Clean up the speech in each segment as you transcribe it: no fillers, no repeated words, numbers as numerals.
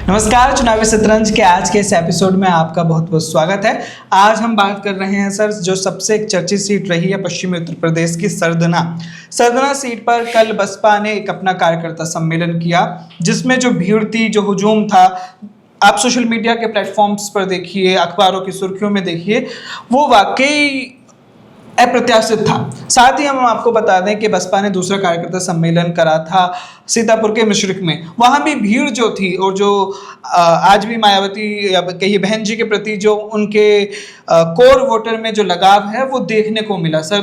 नमस्कार, चुनावी शतरंज के आज के इस एपिसोड में आपका बहुत बहुत स्वागत है। आज हम बात कर रहे हैं सर, जो सबसे एक चर्चित सीट रही है पश्चिमी उत्तर प्रदेश की सरदना सीट पर कल बसपा ने एक अपना कार्यकर्ता सम्मेलन किया, जिसमें जो भीड़ थी, जो हुजूम था, आप सोशल मीडिया के प्लेटफॉर्म्स पर देखिए, अखबारों की सुर्खियों में देखिए, वो वाकई अप्रत्याशित था। साथ ही हम आपको बता दें कि बसपा ने दूसरा कार्यकर्ता सम्मेलन करा था सीतापुर के मिश्रिक में। वहाँ भी भीड़ जो थी और जो आज भी मायावती या कहिए बहन जी के प्रति जो उनके कोर वोटर में जो लगाव है वो देखने को मिला। सर,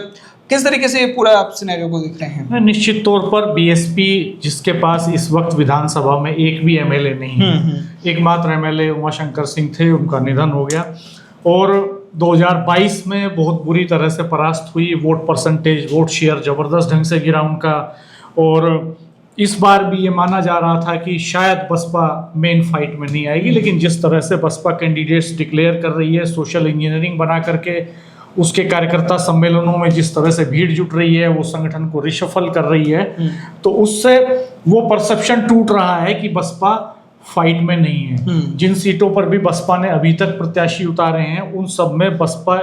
किस तरीके से ये पूरा आप सिनेरियो को देख रहे हैं? निश्चित तौर पर बीएसपी, जिसके पास इस वक्त विधानसभा में एक भी एमएलए नहीं है, एकमात्र एमएलए उमाशंकर सिंह थे, उनका निधन हो गया और 2022 में बहुत बुरी तरह से परास्त हुई। वोट परसेंटेज, वोट शेयर जबरदस्त ढंग से गिरा उनका। और इस बार भी ये माना जा रहा था कि शायद बसपा मेन फाइट में नहीं आएगी, लेकिन जिस तरह से बसपा कैंडिडेट्स डिक्लेयर कर रही है, सोशल इंजीनियरिंग बना करके उसके कार्यकर्ता सम्मेलनों में जिस तरह से भीड़ जुट रही है, वो संगठन को रिशफल कर रही है, तो उससे वो परसेप्शन टूट रहा है कि बसपा फाइट में नहीं है। जिन सीटों पर भी बसपा ने अभी तक प्रत्याशी उतारे हैं, उन सब में बसपा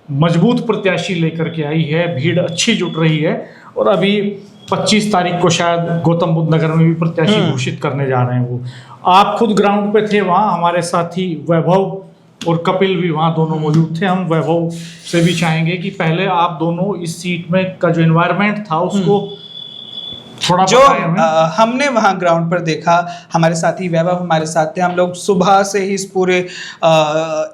मजबूत प्रत्याशी लेकर के आई है, भीड़ अच्छी जुट रही है। और अभी 25 तारीख को शायद गौतम बुद्ध नगर में भी प्रत्याशी घोषित करने जा रहे हैं। वो आप खुद ग्राउंड पे थे वहाँ, हमारे साथी वैभव और कपिल भी वहाँ दोनों मौजूद थे। हम वैभव से भी चाहेंगे कि पहले आप दोनों इस सीट में का जो एनवायरनमेंट था उसको थोड़ा जो हमने वहाँ ग्राउंड पर देखा, हमारे साथी वैभव हमारे साथ थे। हम लोग सुबह से ही इस पूरे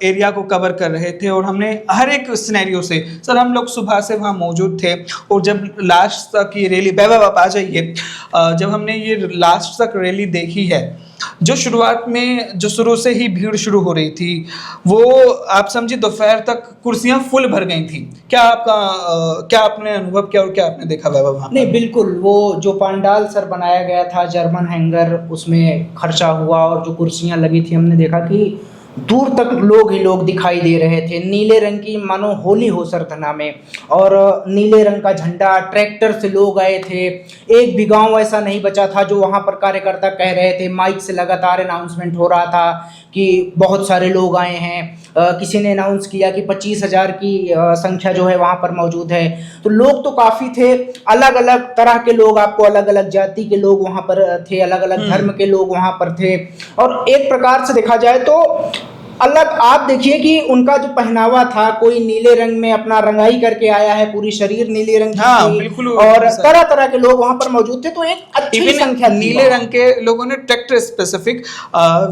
एरिया को कवर कर रहे थे और हमने हर एक सिनेरियो से, सर हम लोग सुबह से वहाँ मौजूद थे। और जब लास्ट तक ये रैली, वैभव आप आ जाइए, जब हमने ये लास्ट तक रैली देखी है, जो शुरुआत में जो शुरू से ही भीड़ शुरू हो रही थी, वो आप समझिए दोपहर तक कुर्सियां फुल भर गई थी। क्या आपने अनुभव किया और क्या आपने देखा वैभव? नहीं, बिल्कुल। वो जो पंडाल सर बनाया गया था, जर्मन हैंगर, उसमें खर्चा हुआ और जो कुर्सियां लगी थी, हमने देखा कि दूर तक लोग ही लोग दिखाई दे रहे थे। नीले रंग की मानो होली हो सरदना में, और नीले रंग का झंडा, ट्रैक्टर से लोग आए थे। एक भी गांव ऐसा नहीं बचा था जो वहां पर कार्यकर्ता कह रहे थे, माइक से लगातार अनाउंसमेंट हो रहा था कि बहुत सारे लोग आए हैं। किसी ने अनाउंस किया कि 25,000 की संख्या जो है वहां पर मौजूद है। तो लोग तो काफ़ी थे, अलग अलग तरह के लोग, आपको अलग अलग जाति के लोग वहां पर थे, अलग अलग धर्म के लोग वहां पर थे। और एक प्रकार से देखा जाए तो अलग, आप देखिए कि उनका जो पहनावा था, कोई नीले रंग में अपना रंगाई करके आया है, पूरी शरीर नीले रंग की, बिल्कुल, और तरह तरह के लोग वहां पर मौजूद थे। तो एक अच्छी संख्या नीले रंग के लोगों ने ट्रैक्टर स्पेसिफिक,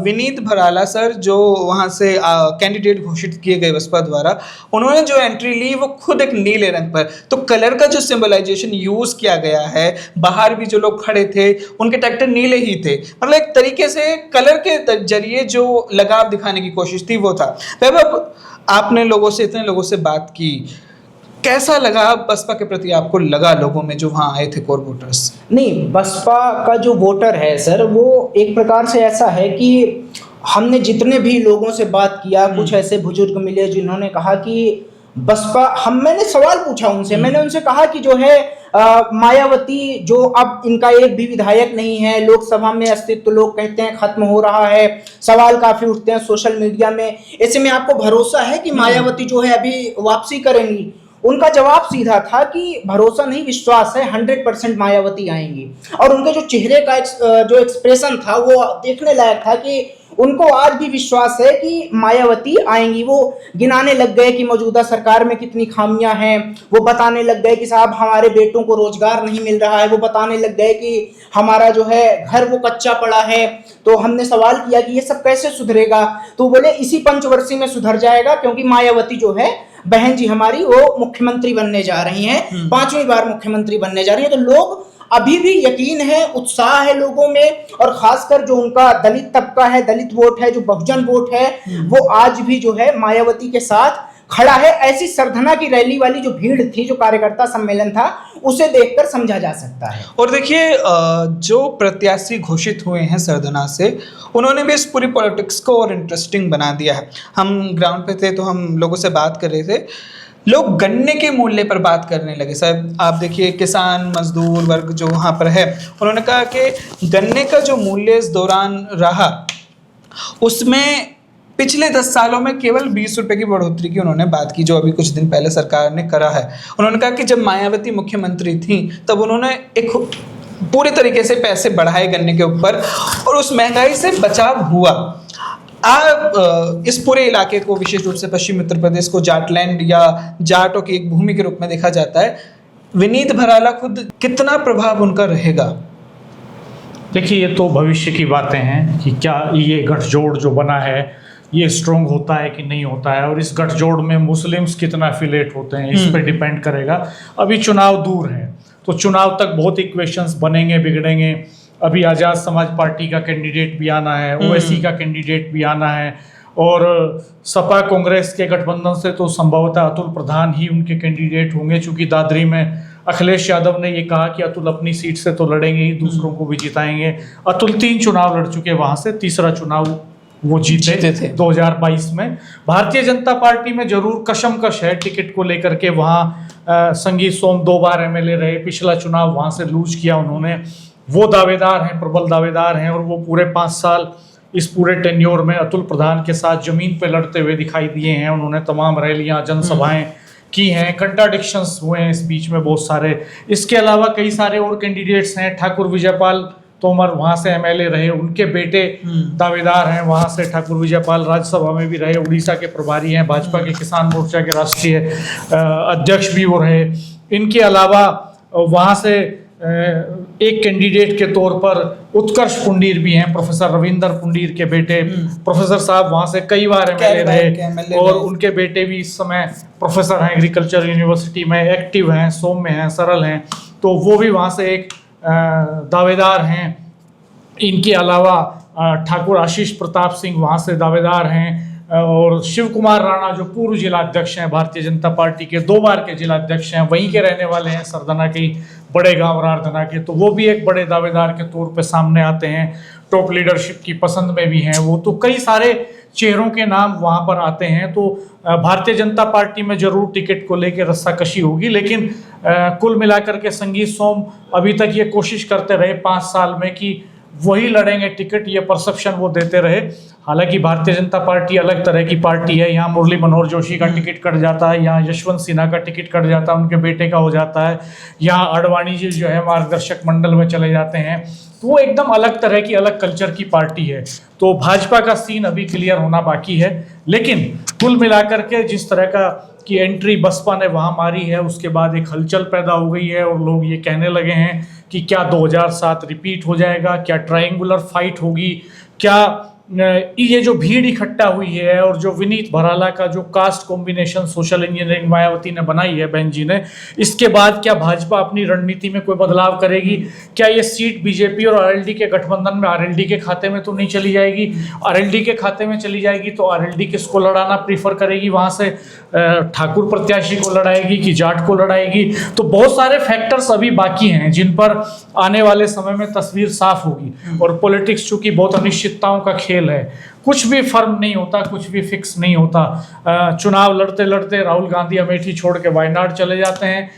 विनीत भराला सर जो वहां से कैंडिडेट घोषित किए गए बसपा द्वारा, उन्होंने जो एंट्री ली वो खुद एक नीले रंग पर। तो कलर का जो सिंबलाइजेशन यूज किया गया है, बाहर भी जो लोग खड़े थे उनके ट्रैक्टर नीले ही थे। मतलब एक तरीके से कलर के जरिए जो लगाव दिखाने की कोशिश थी वो था। वैभव, आपने इतने लोगों से बात की, कैसा लगा बसपा के प्रति आपको लगा लोगों में जो वहां आए थे कोर वोटर्स? नहीं, बसपा का जो वोटर है सर, वो एक प्रकार से ऐसा है कि हमने जितने भी लोगों से बात किया, कुछ ऐसे बुजुर्ग मिले जिन्होंने कहा कि बसपा, मैंने सवाल पूछा उनसे, मैंने उनसे कहा कि जो है मायावती, जो अब इनका एक भी विधायक नहीं है, लोकसभा में अस्तित्व लोग कहते हैं खत्म हो रहा है, सवाल काफी उठते हैं सोशल मीडिया में, ऐसे में आपको भरोसा है कि मायावती जो है अभी वापसी करेंगी? उनका जवाब सीधा था कि भरोसा नहीं, विश्वास है, 100% मायावती आएंगी। और उनके जो चेहरे का जो एक्सप्रेशन था वो देखने लायक था कि उनको आज भी विश्वास है कि मायावती आएंगी। वो गिनाने लग गए कि मौजूदा सरकार में कितनी खामियां हैं, वो बताने लग गए कि साहब हमारे बेटों को रोजगार नहीं मिल रहा है, वो बताने लग गए कि हमारा जो है घर वो कच्चा पड़ा है। तो हमने सवाल किया कि ये सब कैसे सुधरेगा, तो बोले इसी पंचवर्षीय में सुधर जाएगा, क्योंकि मायावती जो है बहन जी हमारी, वो मुख्यमंत्री बनने जा रही हैं, 5वीं बार मुख्यमंत्री बनने जा रही है। तो लोग अभी भी यकीन है, उत्साह है लोगों में, और खासकर जो उनका दलित तबका है, दलित वोट है, जो बहुजन वोट है, वो आज भी जो है मायावती के साथ खड़ा है। ऐसी सरधना की रैली वाली जो भीड़ थी, जो कार्यकर्ता सम्मेलन था, उसे देखकर समझा जा सकता है। और देखिए, जो प्रत्याशी घोषित हुए हैं सरधना से, उन्होंने भी इस पूरी पॉलिटिक्स को और इंटरेस्टिंग बना दिया है। हम ग्राउंड पे थे तो हम लोगों से बात कर रहे थे, लोग गन्ने के मूल्य पर बात करने लगे। साहब आप देखिए, किसान मजदूर वर्ग जो वहाँ पर है, उन्होंने कहा कि गन्ने का जो मूल्य इस दौरान रहा उसमें पिछले 10 सालों में केवल 20 रुपए की बढ़ोतरी की उन्होंने बात की, जो अभी कुछ दिन पहले सरकार ने करा है। उन्होंने कहा कि जब मायावती मुख्यमंत्री थी तब उन्होंने एक पूरे तरीके से पैसे बढ़ाए गन्ने के ऊपर और उस महंगाई से बचाव हुआ। आप इस पूरे इलाके को, विशेष रूप से पश्चिमी उत्तर प्रदेश को, जाटलैंड या जाटों की एक भूमि के रूप में देखा जाता है। विनीत भराला खुद, कितना प्रभाव उनका रहेगा? देखिए, ये तो भविष्य की बातें हैं कि क्या ये गठजोड़ जो बना है ये स्ट्रोंग होता है कि नहीं होता है, और इस गठजोड़ में मुस्लिम्स कितना एफिलेट होते हैं इस पे डिपेंड करेगा। अभी चुनाव दूर है, तो चुनाव तक बहुत इक्वेशंस बनेंगे, बिगड़ेंगे। अभी आज़ाद समाज पार्टी का कैंडिडेट भी आना है, ओवैसी का कैंडिडेट भी आना है, और सपा कांग्रेस के गठबंधन से तो संभवतः अतुल प्रधान ही उनके कैंडिडेट होंगे, चूंकि दादरी में अखिलेश यादव ने ये कहा कि अतुल अपनी सीट से तो लड़ेंगे ही, दूसरों को भी जिताएंगे। अतुल 3 चुनाव लड़ चुके, वहां से तीसरा चुनाव वो जीते थे 2022 में। भारतीय जनता पार्टी में जरूर कशमकश है टिकट को लेकर के। वहाँ संगीत सोम 2 बार एमएलए रहे, पिछला चुनाव वहाँ से लूज किया उन्होंने। वो दावेदार हैं, प्रबल दावेदार हैं, और वो पूरे 5 साल इस पूरे टेन्योर में अतुल प्रधान के साथ जमीन पे लड़ते हुए दिखाई दिए हैं। उन्होंने तमाम रैलियाँ, जनसभाएं की हैं, कंट्राडिक्शंस हुए हैं इस बीच में बहुत सारे। इसके अलावा कई सारे और कैंडिडेट्स हैं। ठाकुर विजयपाल तोमर वहाँ से एमएलए रहे, उनके बेटे दावेदार हैं वहाँ से। ठाकुर विजयपाल राज्यसभा में भी रहे, उड़ीसा के प्रभारी हैं, भाजपा के किसान मोर्चा के राष्ट्रीय अध्यक्ष भी वो रहे। इनके अलावा वहाँ से एक कैंडिडेट के तौर पर उत्कर्ष पुंडीर भी हैं, प्रोफेसर रविंदर पुंडीर के बेटे। प्रोफेसर साहब वहाँ से कई बार एमएलए रहे, और उनके बेटे भी इस समय प्रोफेसर हैं एग्रीकल्चर यूनिवर्सिटी में, एक्टिव हैं, सौम्य हैं, सरल हैं, तो वो भी वहाँ से एक दावेदार हैं। इनके अलावा ठाकुर आशीष प्रताप सिंह वहाँ से दावेदार हैं, और शिव कुमार राणा जो पूर्व जिला अध्यक्ष हैं भारतीय जनता पार्टी के, 2 बार के जिला अध्यक्ष हैं, वहीं के रहने वाले हैं, सरदना के बड़े गांव रारधना के, तो वो भी एक बड़े दावेदार के तौर पे सामने आते हैं। टॉप लीडरशिप की पसंद में भी हैं वो, तो कई सारे चेहरों के नाम वहाँ पर आते हैं। तो भारतीय जनता पार्टी में जरूर टिकट को लेकर रस्साकशी होगी, लेकिन कुल मिलाकर के संगीत सोम अभी तक ये कोशिश करते रहे 5 साल में कि वही लड़ेंगे टिकट, ये परसेप्शन वो देते रहे। हालांकि भारतीय जनता पार्टी अलग तरह की पार्टी है, यहाँ मुरली मनोहर जोशी का टिकट कट जाता है, यहाँ यशवंत सिन्हा का टिकट कट जाता है, उनके बेटे का हो जाता है, यहाँ आडवाणी जी जो है मार्गदर्शक मंडल में चले जाते हैं। तो वो एकदम अलग तरह की, अलग कल्चर की पार्टी है। तो भाजपा का सीन अभी क्लियर होना बाकी है, लेकिन कुल मिलाकर के जिस तरह का की एंट्री बसपा ने वहाँ मारी है, उसके बाद एक हलचल पैदा हो गई है, और लोग ये कहने लगे हैं कि क्या 2007 रिपीट हो जाएगा, क्या ट्रायंगुलर फाइट होगी, क्या ये जो भीड़ इकट्ठा हुई है, और जो विनीत भराला का जो cast combination social engineering Mayawati ने बनाई है बहन जी ने, इसके बाद क्या भाजपा अपनी रणनीति में कोई बदलाव करेगी? क्या ये सीट बीजेपी और आरएलडी के गठबंधन में आरएलडी के खाते में तो नहीं चली जाएगी? आरएलडी के खाते में चली जाएगी तो आरएलडी किसको लड़ाना प्रीफर करेगी? वहां से ठाकुर प्रत्याशी को लड़ाएगी कि जाट को लड़ाएगी? तो बहुत सारे फैक्टर्स अभी बाकी हैं जिन पर आने वाले समय में तस्वीर साफ होगी। और पॉलिटिक्स चूंकि बहुत अनिश्चितताओं का खेल है, कुछ भी फर्म नहीं होता, कुछ भी फिक्स नहीं होता। चुनाव लड़ते लड़ते राहुल गांधी अमेठी छोड़ के वायनाड चले जाते हैं,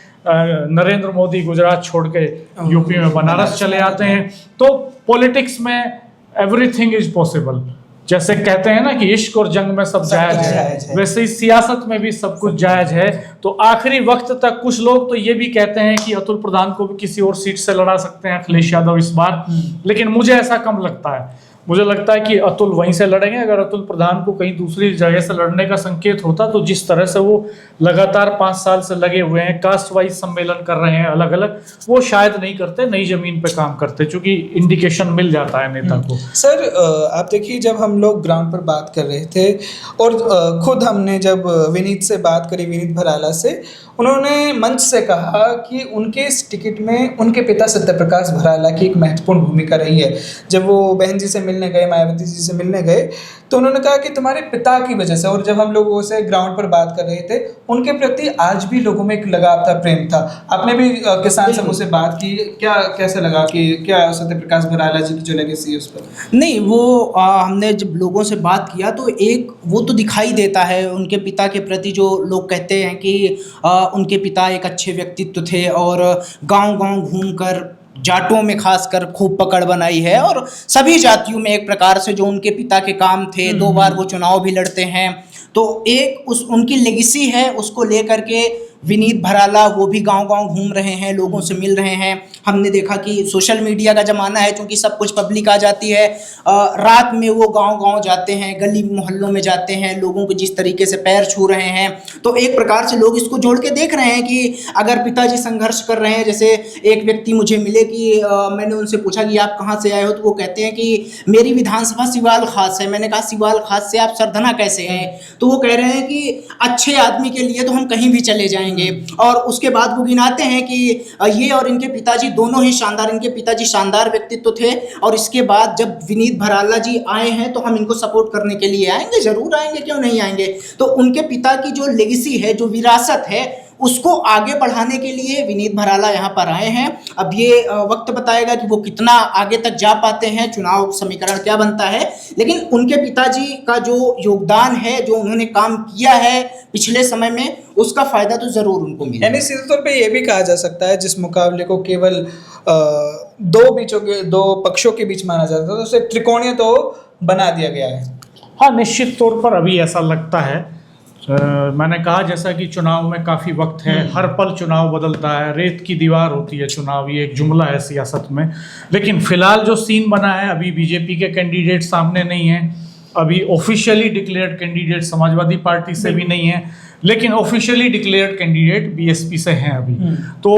नरेंद्र मोदी गुजरात छोड़ के यूपी में बनारस चले आते हैं। तो पॉलिटिक्स में एवरीथिंग इज पॉसिबल। जैसे कहते हैं ना कि इश्क और जंग में सब जायज है, वैसे ही सियासत में भी सब कुछ जायज है। तो आखिरी वक्त तक कुछ लोग तो ये भी कहते हैं कि अतुल प्रधान को भी किसी और सीट से लड़ा सकते हैं अखिलेश यादव इस बार, लेकिन मुझे ऐसा कम लगता है। मुझे लगता है कि अतुल वहीं से लड़ेंगे। अगर अतुल प्रधान को कहीं दूसरी जगह से लड़ने का संकेत होता, तो जिस तरह से वो लगातार 5 साल से लगे हुए हैं, कास्ट वाइज सम्मेलन कर रहे हैं अलग अलग, वो शायद नहीं करते, नई जमीन पे काम करते, क्योंकि इंडिकेशन मिल जाता है नेता को। सर आप देखिए, जब हम लोग ग्राउंड पर बात कर रहे थे और खुद हमने जब विनीत से बात करी, विनीत भराला से, उन्होंने मंच से कहा कि उनके इस टिकट में उनके पिता सत्यप्रकाश भराला की एक महत्वपूर्ण भूमिका रही है। जब वो बहन जी से मिलने गए, मायावती जी से मिलने गए, तो उन्होंने कहा कि तुम्हारे पिता की वजह से, और जब हम लोगों से ग्राउंड पर बात कर रहे थे, उनके प्रति आज भी लोगों में एक लगाव था, प्रेम था। आपने भी किसान समूह से बात की, क्या कैसे लगा कि क्या सत्यप्रकाश भराला जी की जो लेगेसी है उस पर? नहीं, वो हमने जब लोगों से बात किया तो एक वो तो दिखाई देता है उनके पिता के प्रति, जो लोग कहते हैं कि उनके पिता एक अच्छे व्यक्तित्व थे और गांव-गांव घूमकर जाटों में खासकर खूब पकड़ बनाई है, और सभी जातियों में एक प्रकार से जो उनके पिता के काम थे, 2 बार वो चुनाव भी लड़ते हैं, तो एक उनकी लेगेसी है, उसको लेकर के विनीत भराला वो भी गांव-गांव घूम रहे हैं, लोगों से मिल रहे हैं। हमने देखा कि सोशल मीडिया का ज़माना है, क्योंकि सब कुछ पब्लिक आ जाती है, रात में वो गांव-गांव जाते हैं, गली मोहल्लों में जाते हैं, लोगों को जिस तरीके से पैर छू रहे हैं, तो एक प्रकार से लोग इसको जोड़ के देख रहे हैं कि अगर पिताजी संघर्ष कर रहे हैं, जैसे एक व्यक्ति मुझे मिले कि मैंने उनसे पूछा कि आप कहाँ से आए हो, तो वो कहते हैं कि मेरी विधानसभा सिवाल खास है। मैंने कहा सिवाल खास से आप सरधना कैसे हैं? तो वो कह रहे हैं कि अच्छे आदमी के लिए तो हम कहीं भी चले जाएंगे, और उसके बाद वो गिनाते हैं कि ये और इनके पिताजी दोनों ही शानदार, इनके पिताजी शानदार व्यक्तित्व थे, और इसके बाद जब विनीत भराला जी आए हैं तो हम इनको सपोर्ट करने के लिए आएंगे, जरूर आएंगे, क्यों नहीं आएंगे। तो उनके पिता की जो लेगेसी है, जो विरासत है, उसको आगे बढ़ाने के लिए विनीत भराला यहाँ पर आए हैं। अब ये वक्त बताएगा कि वो कितना आगे तक जा पाते हैं, चुनाव समीकरण क्या बनता है, लेकिन उनके पिताजी का जो योगदान है, जो उन्होंने काम किया है पिछले समय में, उसका फायदा तो जरूर उनको मिलेगा। यानी सीधे तौर पे ये भी कहा जा सकता है, जिस मुकाबले को केवल दो पक्षों के बीच माना जाता था, तो उसे त्रिकोणीय तो बना दिया गया है। हाँ, निश्चित तौर पर अभी ऐसा लगता है। मैंने कहा जैसा कि चुनाव में काफ़ी वक्त है, हर पल चुनाव बदलता है, रेत की दीवार होती है चुनाव, ये एक जुमला है सियासत में। लेकिन फिलहाल जो सीन बना है, अभी बीजेपी के कैंडिडेट सामने नहीं है, अभी officially declared candidate Samajwadi party से भी नहीं है, लेकिन ऑफिशियली डिक्लेयर्ड कैंडिडेट बीएसपी से हैं अभी। तो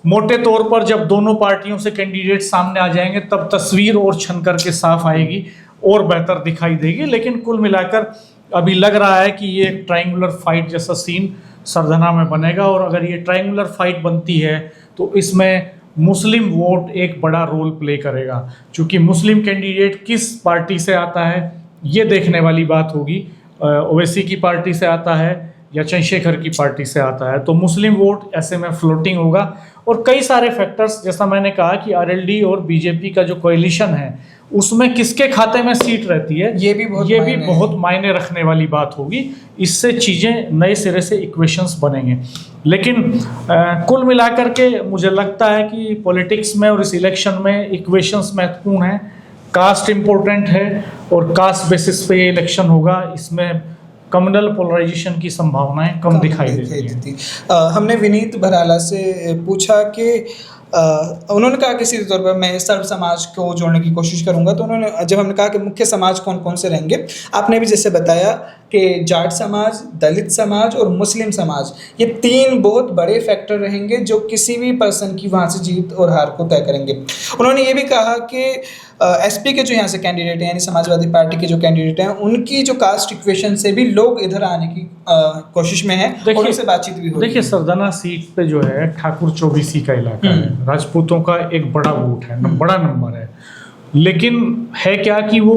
मोटे तौर पर जब दोनों पार्टियों से कैंडिडेट सामने आ जाएंगे, तब तस्वीर और छन करके साफ आएगी और बेहतर दिखाई देगी। लेकिन कुल मिलाकर अभी लग रहा है कि ये एक ट्रायंगुलर फाइट जैसा सीन सरधना में बनेगा, और अगर ये ट्रायंगुलर फाइट बनती है तो इसमें मुस्लिम वोट एक बड़ा रोल प्ले करेगा। चूँकि मुस्लिम कैंडिडेट किस पार्टी से आता है ये देखने वाली बात होगी, ओवैसी की पार्टी से आता है या चंद्रशेखर की पार्टी से आता है, तो मुस्लिम वोट ऐसे में फ्लोटिंग होगा। और कई सारे फैक्टर्स, जैसा मैंने कहा कि आरएलडी और बीजेपी का जो कोएलिशन है, उसमें किसके खाते में सीट रहती है, ये भी बहुत मायने रखने वाली बात होगी। इससे चीज़ें नए सिरे से इक्वेशंस बनेंगे। लेकिन कुल मिलाकर के मुझे लगता है कि पॉलिटिक्स में और इस इलेक्शन में इक्वेशंस महत्वपूर्ण हैं, कास्ट इम्पोर्टेंट है, और कास्ट बेसिस पे ये इलेक्शन होगा। इसमें कम्युनल पोलराइजेशन की संभावनाएं कम दिखाई देती हैं। हमने विनीत भराला से पूछा कि उन्होंने कहा कि सीधे तौर पर मैं सर्व समाज को जोड़ने की कोशिश करूंगा, तो उन्होंने जब हमने कहा कि मुख्य समाज कौन कौन से रहेंगे, आपने भी जैसे बताया कि जाट समाज, दलित समाज और मुस्लिम समाज, ये 3 बहुत बड़े फैक्टर रहेंगे जो किसी भी पर्सन की वहाँ से जीत और हार को तय करेंगे। उन्होंने ये भी कहा कि एसपी के जो यहाँ से कैंडिडेट हैं, यानी समाजवादी पार्टी के जो कैंडिडेट हैं, उनकी जो कास्ट इक्वेशन से भी लोग इधर आने की कोशिश में हैं, और उनसे बातचीत भी होगी। देखिए, सरधना सीट पे जो है ठाकुर चौबीसी का इलाका है, राजपूतों का एक बड़ा वोट है, बड़ा नंबर है। लेकिन है क्या कि वो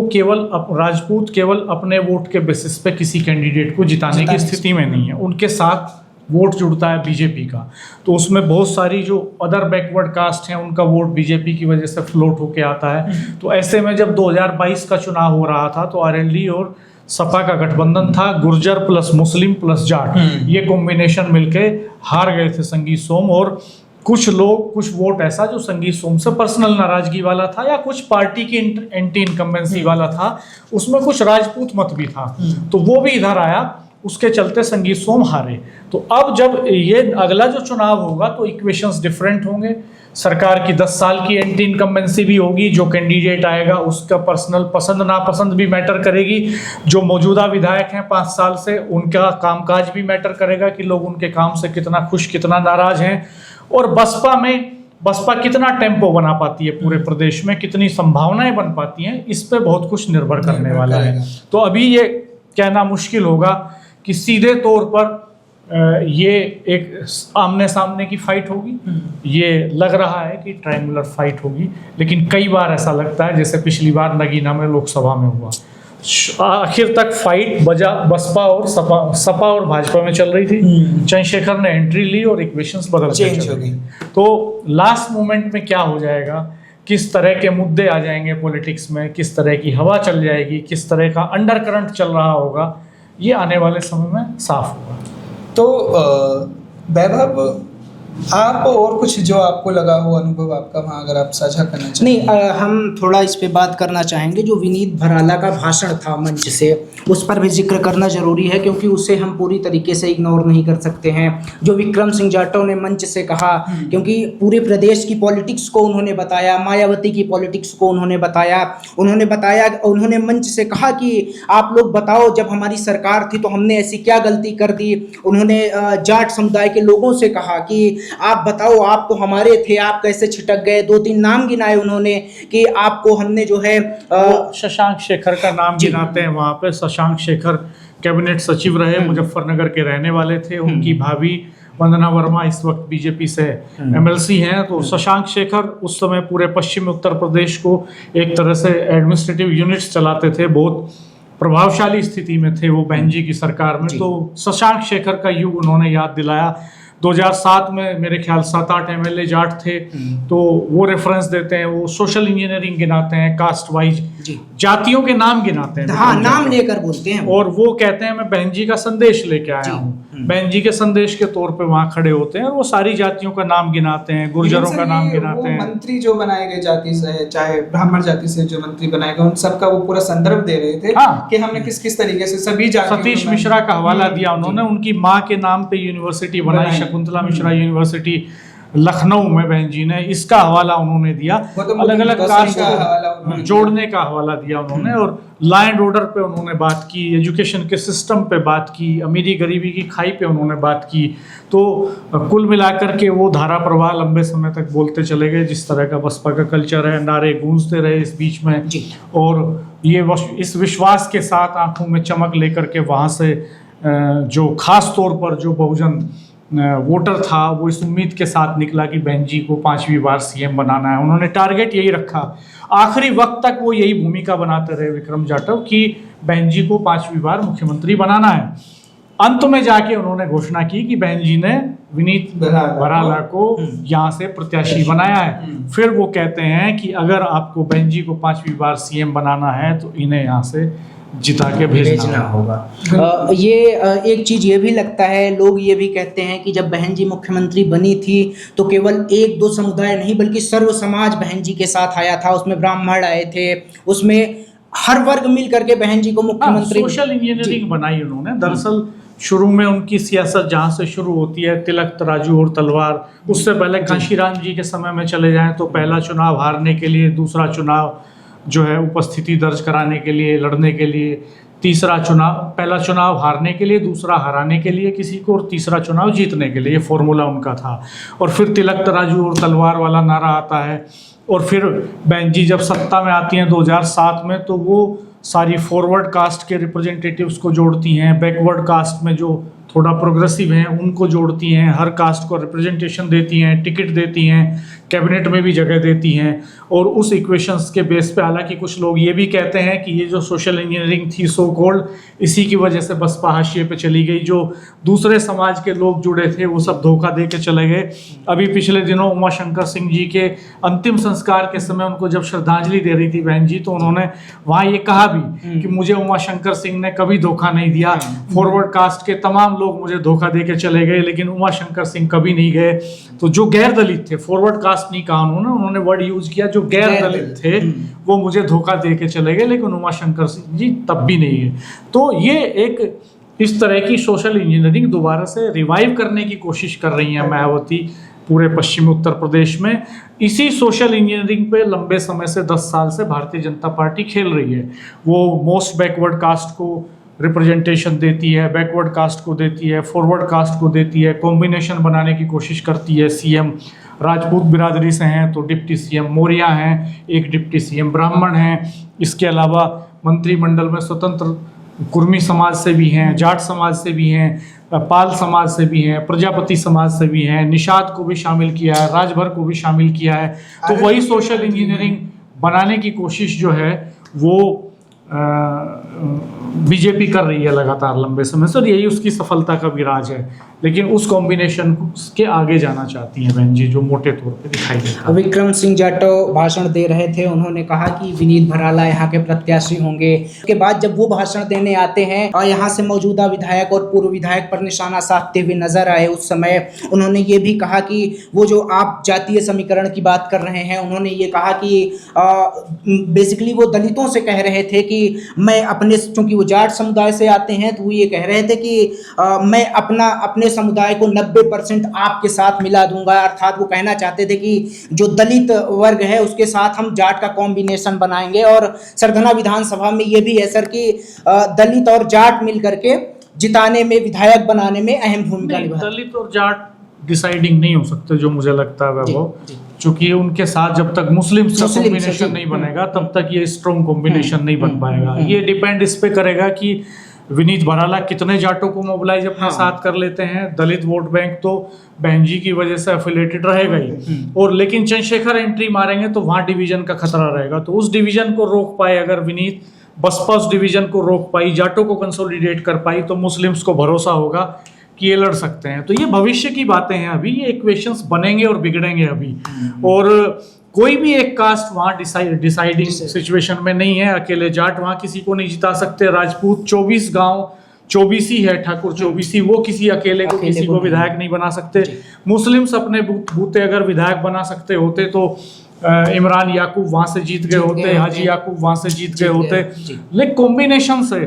राजपूत केवल अपने वोट के बेसिस पे किसी कैंडिडेट को जिताने की स्थिति में नहीं है, उनके साथ वोट जुड़ता है बीजेपी का। तो उसमें बहुत सारी जो अदर बैकवर्ड कास्ट हैं, उनका वोट बीजेपी की वजह से फ्लोट होके आता है। तो ऐसे में जब 2022 का चुनाव हो रहा था, तो आरएलडी और सपा का गठबंधन था, Gurjar plus Muslim plus Jat, ये कॉम्बिनेशन मिलके हार गए थे संगीत सोम। और कुछ लोग, कुछ वोट ऐसा जो संगीत सोम से पर्सनल नाराजगी वाला था, या कुछ पार्टी की एंटी इनकम्बेंसी वाला था, उसमें कुछ राजपूत मत भी था, तो वो भी इधर आया, उसके चलते संगीत सोम हारे। तो अब जब ये अगला जो चुनाव होगा, तो इक्वेशंस डिफरेंट होंगे। सरकार की 10 साल की एंटी इनकम्बेंसी भी होगी, जो कैंडिडेट आएगा उसका पर्सनल पसंद नापसंद भी मैटर करेगी, जो मौजूदा विधायक हैं 5 साल से, उनका कामकाज भी मैटर करेगा कि लोग उनके काम से कितना खुश कितना नाराज हैं। और बसपा कितना टेम्पो बना पाती है पूरे प्रदेश में, कितनी संभावनाएं बन पाती हैं, इस पे बहुत कुछ निर्भर करने वाला है। तो अभी ये कहना मुश्किल होगा कि सीधे तौर पर ये एक आमने सामने की फाइट होगी। ये लग रहा है कि ट्रायंगुलर फाइट होगी, लेकिन कई बार ऐसा लगता है जैसे पिछली बार नगीना में लोकसभा में हुआ, आखिर तक फाइट बसपा और सपा और भाजपा में चल रही थी। चंद्रशेखर ने एंट्री ली और इक्वेशंस बदल चेंज हो गई। तो लास्ट मोमेंट में क्या हो जाएगा, किस तरह के मुद्दे आ जाएंगे पॉलिटिक्स में, किस तरह की हवा चल जाएगी, किस तरह का अंडर करंट चल रहा होगा, ये आने वाले समय में साफ होगा। तो वैभव, आप और कुछ जो आपको लगा हो अनुभव आपका वहाँ, अगर आप साझा करना चाहें। नहीं, हम थोड़ा इस पे बात करना चाहेंगे। जो विनीत भराला का भाषण था मंच से, उस पर भी जिक्र करना ज़रूरी है, क्योंकि उसे हम पूरी तरीके से इग्नोर नहीं कर सकते हैं। जो विक्रम सिंह जाटव ने मंच से कहा, क्योंकि पूरे प्रदेश की पॉलिटिक्स को उन्होंने बताया, मायावती की पॉलिटिक्स को उन्होंने बताया। उन्होंने मंच से कहा कि आप लोग बताओ, जब हमारी सरकार थी तो हमने ऐसी क्या गलती कर दी। उन्होंने जाट समुदाय के लोगों से कहा कि आप बताओ, आप तो हमारे थे, आप कैसे छिटक गए। 2-3 नाम गिनाए उन्होंने कि आपको हमने जो है शशांक शेखर का नाम गिनाते हैं वहाँ पे। शशांक शेखर कैबिनेट सचिव रहे, मुजफ्फरनगर के रहने वाले थे। उनकी भाभी वंदना वर्मा इस वक्त बीजेपी से एमएलसी हैं। तो शशांक शेखर उस समय पूरे पश्चिमी उत्तर प्रदेश को एक तरह से एडमिनिस्ट्रेटिव यूनिट्स चलाते थे, बहुत प्रभावशाली स्थिति में थे वो बहन जी की सरकार में। तो शशांक शेखर का युग उन्होंने याद दिलाया। 2007 में मेरे ख्याल 7-8 एमएलए जाट थे, तो वो रेफरेंस देते हैं, वो सोशल इंजीनियरिंग गिनाते हैं, कास्ट वाइज जातियों के नाम गिनाते हैं। हाँ, नाम लेकर बोलते हैं। और वो कहते हैं मैं बहन जी का संदेश लेके आया हूँ। बहन जी के संदेश के तौर पे वहाँ खड़े होते हैं और वो सारी जातियों का नाम गिनाते हैं, गुर्जरों का नाम गिनाते हैं। मंत्री जो बनाए गए जाति से, चाहे ब्राह्मण जाति से जो मंत्री बनाए गए, उन सबका वो पूरा संदर्भ दे रहे थे। हाँ। कि हमने किस किस तरीके से सभी जातियों सतीश मिश्रा का हवाला दिया उन्होंने, उनकी माँ के नाम पे यूनिवर्सिटी बनाई, शकुंतला मिश्रा यूनिवर्सिटी लखनऊ में बहन जी ने, इसका हवाला उन्होंने दिया। अलग अलग कास्ट को जोड़ने का हवाला दिया उन्होंने। और लॉ एंड ऑर्डर पे उन्होंने बात की, एजुकेशन के सिस्टम पे बात की, अमीरी गरीबी की खाई पे उन्होंने बात की। तो कुल मिलाकर के वो धारा प्रवाह लंबे समय तक बोलते चले गए, जिस तरह का बसपा का कल्चर है, नारे गूंजते रहे इस बीच में। और ये इस विश्वास के साथ आंखों में चमक लेकर के वहाँ से जो खास तौर पर जो बहुजन वोटर था, वो इस उम्मीद के साथ निकला कि बहन जी को 5वीं बार सीएम बनाना है। उन्होंने टारगेट यही रखा। आखिरी वक्त तक वो यही भूमिका बनाते रहे विक्रम जाटव कि बहन जी को 5वीं बार मुख्यमंत्री बनाना है। अंत में जाके उन्होंने घोषणा की कि बहन जी ने विनीत भराला को यहाँ से प्रत्याशी बनाया है। फिर वो कहते हैं कि अगर आपको बहन जी को 5वीं बार सीएम बनाना है तो इन्हें यहाँ से जिता के भेजना होगा। ये एक चीज़ ये भी लगता है, लोग ये भी कहते हैं कि जब बहन जी मुख्यमंत्री बनी थी तो केवल 1-2 समुदाय नहीं बल्कि सर्व समाज बहन जी के साथ आया था। उसमें ब्राह्मण आए थे, उसमें हर वर्ग मिल करके बहन जी को मुख्यमंत्री। सोशल इंजीनियरिंग बनाई उन्होंने। दरअसल शुरू में उनकी सियासत जहाँ से शुरू होती है, तिलक तराजू और तलवार, उससे पहले कांशीराम जी के समय में चले जाएं तो पहला चुनाव हारने के लिए, दूसरा चुनाव जो है उपस्थिति दर्ज कराने के लिए, लड़ने के लिए, तीसरा चुनाव, पहला चुनाव हारने के लिए, दूसरा हराने के लिए किसी को, और तीसरा चुनाव जीतने के लिए। ये फॉर्मूला उनका था। और फिर तिलक तराजू और तलवार वाला नारा आता है। और फिर बहन जी जब सत्ता में आती हैं 2007 में, तो वो सारी फॉरवर्ड कास्ट के रिप्रेजेंटेटिव्स को जोड़ती हैं, बैकवर्ड कास्ट में जो थोड़ा प्रोग्रेसिव हैं उनको जोड़ती हैं, हर कास्ट को रिप्रेजेंटेशन देती हैं, टिकट देती हैं, कैबिनेट में भी जगह देती हैं। और उस इक्वेशंस के बेस पे हालांकि कुछ लोग ये भी कहते हैं कि ये जो सोशल इंजीनियरिंग थी सो कॉल्ड, इसी की वजह से बसपा हाशिए पे चली गई। जो दूसरे समाज के लोग जुड़े थे वो सब धोखा दे के चले गए। अभी पिछले दिनों उमाशंकर सिंह जी के अंतिम संस्कार के समय उनको जब श्रद्धांजलि दे रही थी बहन जी, तो उन्होंने वहाँ ये कहा भी कि मुझे उमाशंकर सिंह ने कभी धोखा नहीं दिया। फॉरवर्ड कास्ट के तमाम लोग मुझे धोखा दे के चले गए, लेकिन उमाशंकर सिंह कभी नहीं गए। तो जो गैर दलित थे, फॉरवर्ड कास्ट नहीं कहा उन्होंने वर्ड यूज किया, जो गैर दलित थे वो मुझे धोखा दे के चले गए, लेकिन उमाशंकर सिंह जी तब भी नहीं है। तो ये एक इस तरह की सोशल इंजीनियरिंग दोबारा से रिवाइव करने की कोशिश कर रही है मायावती पूरे पश्चिमी उत्तर प्रदेश में। इसी सोशल इंजीनियरिंग पे लंबे समय से 10 साल से भारतीय जनता पार्टी खेल रही है। वो मोस्ट बैकवर्ड कास्ट को रिप्रेजेंटेशन देती है, बैकवर्ड कास्ट को देती है, फॉरवर्ड कास्ट को देती है, कॉम्बिनेशन बनाने की कोशिश करती है। सीएम राजपूत बिरादरी से हैं तो डिप्टी सीएम मौर्या हैं, एक डिप्टी सीएम ब्राह्मण हैं। इसके अलावा मंत्रिमंडल में स्वतंत्र कुर्मी समाज से भी हैं, जाट समाज से भी हैं, पाल समाज से भी हैं, प्रजापति समाज से भी हैं, निषाद को भी शामिल किया है, राजभर को भी शामिल किया है। तो वही सोशल इंजीनियरिंग बनाने की कोशिश जो है वो बीजेपी कर रही है लगातार लंबे समय से, और यही उसकी सफलता का भी राज है। लेकिन उस कॉम्बिनेशन के आगे जाना चाहती हैं बहन जी, जो मोटे तौर पे दिखाई देता है। विक्रम सिंह जाटव भाषण दे रहे थे, उन्होंने कहा कि विनीत भराला यहाँ के प्रत्याशी होंगे। उसके बाद जब वो भाषण देने आते हैं और यहाँ से मौजूदा विधायक और पूर्व विधायक पर निशाना साधते हुए नजर आए, उस समय उन्होंने ये भी कहा कि वो जो आप जातीय समीकरण की बात कर रहे हैं, उन्होंने ये कहा कि बेसिकली वो दलितों से कह रहे थे कि मैं अपने, चूंकि वो जाट समुदाय से आते हैं, तो वो ये कह रहे थे कि मैं अपने समुदाय को 90% आपके साथ मिला दूंगा। अर्थात वो कहना चाहते थे कि जो दलित वर्ग है उसके साथ हम जाट का कॉम्बिनेशन बनाएंगे। और सरधना विधानसभा में ये भी है सर कि दलित और जाट मिलकर के जिताने में, विधायक बनाने में अहम भूमिका निभाते हैं। दलित और जाट डिसाइडिंग नहीं हो सकते, जो मुझे लगता है वो, क्योंकि उनके साथ जब तक मुस्लिम का कॉम्बिनेशन नहीं बनेगा तब तक ये स्ट्रॉन्ग कॉम्बिनेशन नहीं बन पाएगा। ये डिपेंड इस पे करेगा कि विनीत भराला कितने जाटों को मोबिलाइज अपने साथ कर लेते हैं। दलित वोट बैंक तो बहन जी की वजह से एफिलेटेड रहेगा ही, और लेकिन चंद्रशेखर एंट्री मारेंगे तो वहां डिवीजन का खतरा रहेगा। तो उस डिवीजन को रोक पाए अगर विनीत, बसपा उस डिवीजन को रोक पाई, जाटों को कंसोलिडेट कर पाई, तो मुस्लिम्स को भरोसा होगा कि ये लड़ सकते हैं। तो ये भविष्य की बातें हैं, अभी ये इक्वेशंस बनेंगे और बिगड़ेंगे अभी। और कोई भी एक कास्ट वहाँ डिसाइडिंग सिचुएशन में नहीं है। अकेले जाट वहाँ किसी को नहीं जिता सकते। राजपूत 24 गांव 24 ही है, ठाकुर 24 ही, वो किसी अकेले को किसी को विधायक नहीं बना सकते। मुस्लिम्स अपने बूते अगर विधायक बना सकते होते तो इमरान याकूब वहां से जीत गए होते, हाजी याकूब वहां से जीत गए होते। लेकिन कॉम्बिनेशन से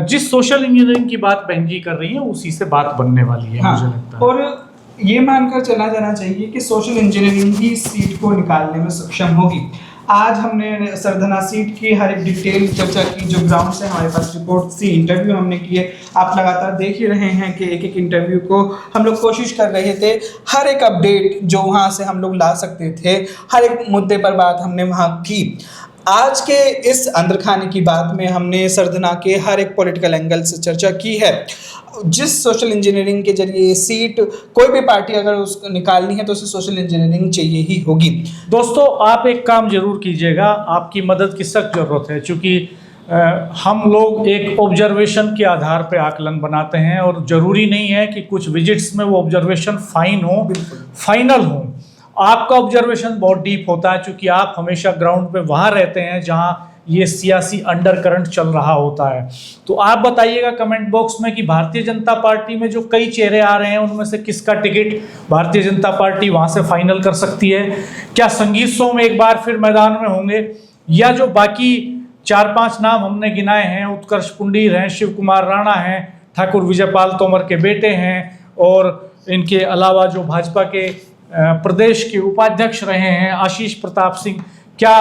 जिस सोशल इंजीनियरिंग की बात बहन जी कर रही है उसी से बात बनने वाली है। मुझे लगता है और ये मानकर चला जाना चाहिए कि सोशल इंजीनियरिंग ही सीट को निकालने में सक्षम होगी। आज हमने सरधना सीट की हर एक डिटेल चर्चा की, जो ग्राउंड से हमारे पास रिपोर्ट थी, इंटरव्यू हमने किए। आप लगातार देख ही रहे हैं कि एक एक इंटरव्यू को हम लोग कोशिश कर रहे थे, हर एक अपडेट जो वहाँ से हम लोग ला सकते थे, हर एक मुद्दे पर बात हमने वहाँ की। आज के इस अंदर खाने की बात में हमने सरधना के हर एक पॉलिटिकल एंगल से चर्चा की है। जिस सोशल इंजीनियरिंग के जरिए सीट कोई भी पार्टी अगर उसको निकालनी है तो उसे सोशल इंजीनियरिंग चाहिए ही होगी। दोस्तों, आप एक काम जरूर कीजिएगा, आपकी मदद की सख्त जरूरत है, क्योंकि हम लोग एक ऑब्जर्वेशन के आधार पे आकलन बनाते हैं और ज़रूरी नहीं है कि कुछ विजिट्स में वो ऑब्जर्वेशन फाइनल हो। आपका ऑब्जर्वेशन बहुत डीप होता है, क्योंकि आप हमेशा ग्राउंड पे वहाँ रहते हैं जहाँ ये सियासी अंडर करंट चल रहा होता है। तो आप बताइएगा कमेंट बॉक्स में कि भारतीय जनता पार्टी में जो कई चेहरे आ रहे हैं उनमें से किसका टिकट भारतीय जनता पार्टी वहाँ से फाइनल कर सकती है। क्या संगीत शो में एक बार फिर मैदान में होंगे, या जो बाकी 4-5 नाम हमने गिनाए हैं, उत्कर्ष पुंडीर हैं, शिव कुमार राणा हैं, ठाकुर विजयपाल तोमर के बेटे हैं, और इनके अलावा जो भाजपा के प्रदेश के उपाध्यक्ष रहे हैं आशीष प्रताप सिंह, क्या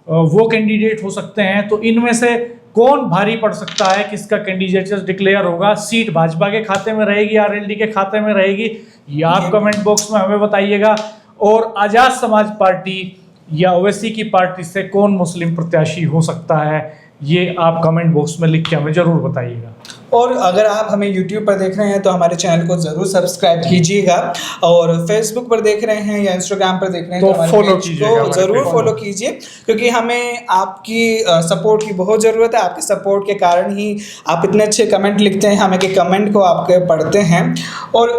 वो कैंडिडेट हो सकते हैं? तो इनमें से कौन भारी पड़ सकता है, किसका कैंडिडेट डिक्लेयर होगा, सीट भाजपा के खाते में रहेगी, आरएलडी के खाते में रहेगी, ये आप कमेंट बॉक्स में हमें बताइएगा। और आज़ाद समाज पार्टी या ओवैसी की पार्टी से कौन मुस्लिम प्रत्याशी हो सकता है, ये आप कमेंट बॉक्स में लिख के हमें ज़रूर बताइएगा। और अगर आप हमें YouTube पर देख रहे हैं तो हमारे चैनल को ज़रूर सब्सक्राइब कीजिएगा, और Facebook पर देख रहे हैं या Instagram पर देख रहे हैं तो हमारे पेज को ज़रूर फॉलो कीजिए, क्योंकि हमें आपकी सपोर्ट की बहुत ज़रूरत है। आपके सपोर्ट के कारण ही आप इतने अच्छे कमेंट लिखते हैं, हमें के कमेंट को आपके पढ़ते हैं, और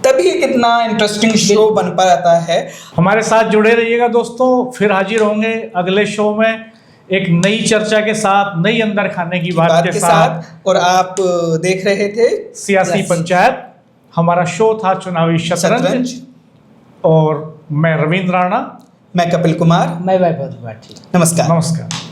तभी कितना इंटरेस्टिंग शो बन पाता है। हमारे साथ जुड़े रहिएगा दोस्तों, फिर हाजिर होंगे अगले शो में एक नई चर्चा के साथ, नई अंदर खाने की बात के साथ। और आप देख रहे थे सियासी पंचायत, हमारा शो था चुनावी शतरंज, और मैं रविंद्र राणा, मैं कपिल कुमार, मैं वैभव त्रिपाठी। नमस्कार। नमस्कार।